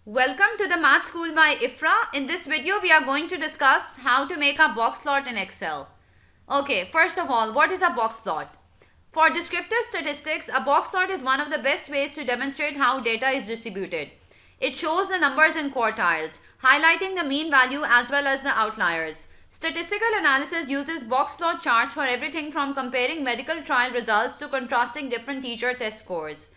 Welcome to the Math School by Ifra. In this video, we are going to discuss how to make a box plot in Excel. Okay, first of all, what is a box plot? For descriptive statistics, a box plot is one of the best ways to demonstrate how data is distributed. It shows the numbers in quartiles, highlighting the mean value as well as the outliers. Statistical analysis uses box plot charts for everything from comparing medical trial results to contrasting different teacher test scores.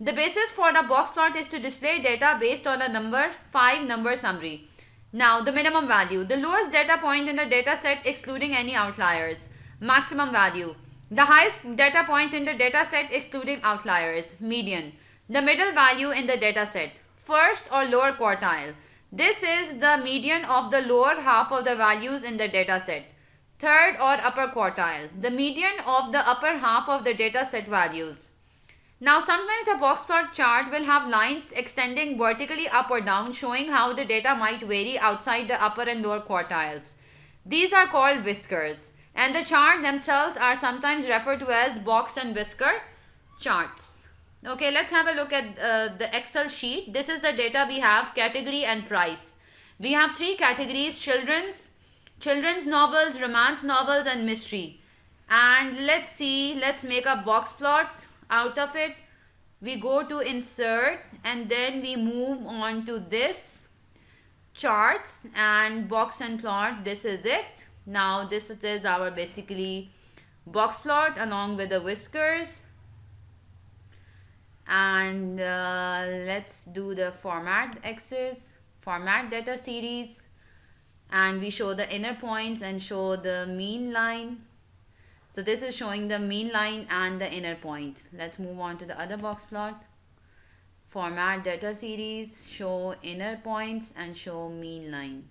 The basis for a box plot is to display data based on a 5-number summary. Now, the minimum value, the lowest data point in the data set excluding any outliers. Maximum value, the highest data point in the data set excluding outliers. Median, the middle value in the data set. First or lower quartile, this is the median of the lower half of the values in the data set. Third or upper quartile, the median of the upper half of the data set values. Now, sometimes a box plot chart will have lines extending vertically up or down, showing how the data might vary outside the upper and lower quartiles. These are called whiskers, and the chart themselves are sometimes referred to as box and whisker charts. Okay, let's have a look at the Excel sheet. This is the data we have, category and price. We have three categories: children's novels, romance novels, and mystery. And let's make a box plot out of it. We go to insert and then we move on to this charts and box and plot. This is it. Now this is our basically box plot along with the whiskers. And let's do the format axis, format data series, and we show the inner points and show the mean line. So this is showing the mean line and the inner point. Let's move on to the other box plot. Format data series, show inner points and show mean line.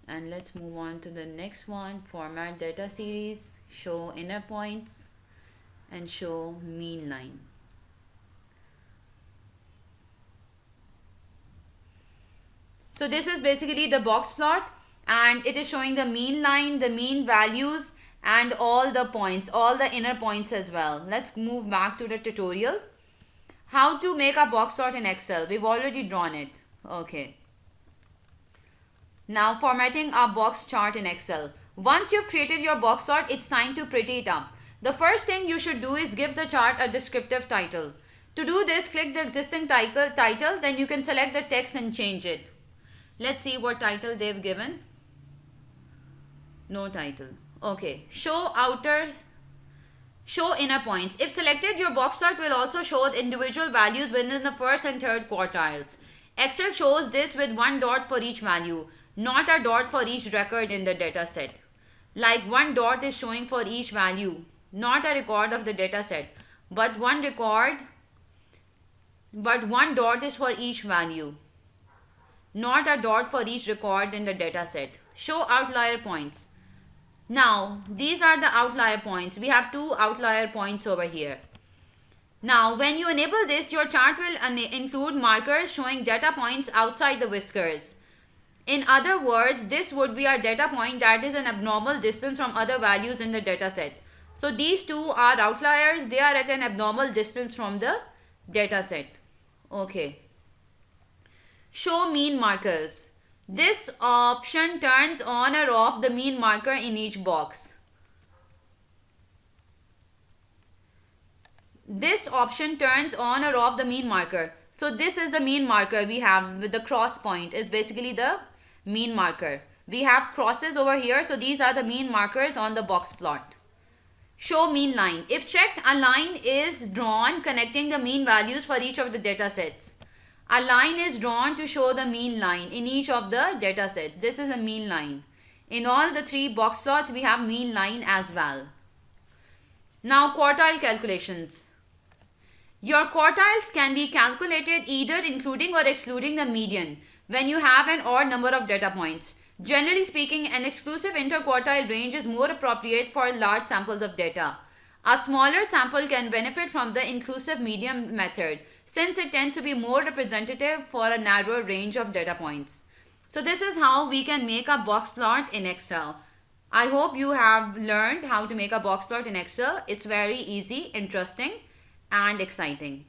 And let's move on to the next one. Format data series, show inner points and show mean line. So this is basically the box plot, and it is showing the mean line, the mean values, and all the points, all the inner points as well. Let's move back to the tutorial. How to make a box plot in Excel. We've already drawn it. Okay. Now formatting our box chart in Excel. Once you've created your box plot, it's time to pretty it up. The first thing you should do is give the chart a descriptive title. To do this, click the existing title, then you can select the text and change it. Let's see what title they've given. No title. Okay, show inner points. If selected, your box plot will also show the individual values within the first and third quartiles. Excel shows this with one dot for each value, not a dot for each record in the data set. Like one dot is showing for each value, not a record of the data set, but one dot is for each value, not a dot for each record in the data set. Show outlier points. Now, these are the outlier points. We have two outlier points over here. Now, when you enable this, your chart will include markers showing data points outside the whiskers. In other words, this would be our data point that is an abnormal distance from other values in the data set. So, these two are outliers. They are at an abnormal distance from the data set. Okay. Show mean markers. This option turns on or off the mean marker in each box. This option turns on or off the mean marker. So this is the mean marker we have with the cross point is basically the mean marker. We have crosses over here, so these are the mean markers on the box plot. Show mean line. If checked, a line is drawn connecting the mean values for each of the data sets. A line is drawn to show the mean line in each of the data sets. This is a mean line. In all the three box plots, we have mean line as well. Now, quartile calculations. Your quartiles can be calculated either including or excluding the median when you have an odd number of data points. Generally speaking, an exclusive interquartile range is more appropriate for large samples of data. A smaller sample can benefit from the inclusive median method, since it tends to be more representative for a narrower range of data points. So this is how we can make a box plot in Excel. I hope you have learned how to make a box plot in Excel. It's very easy, interesting, and exciting.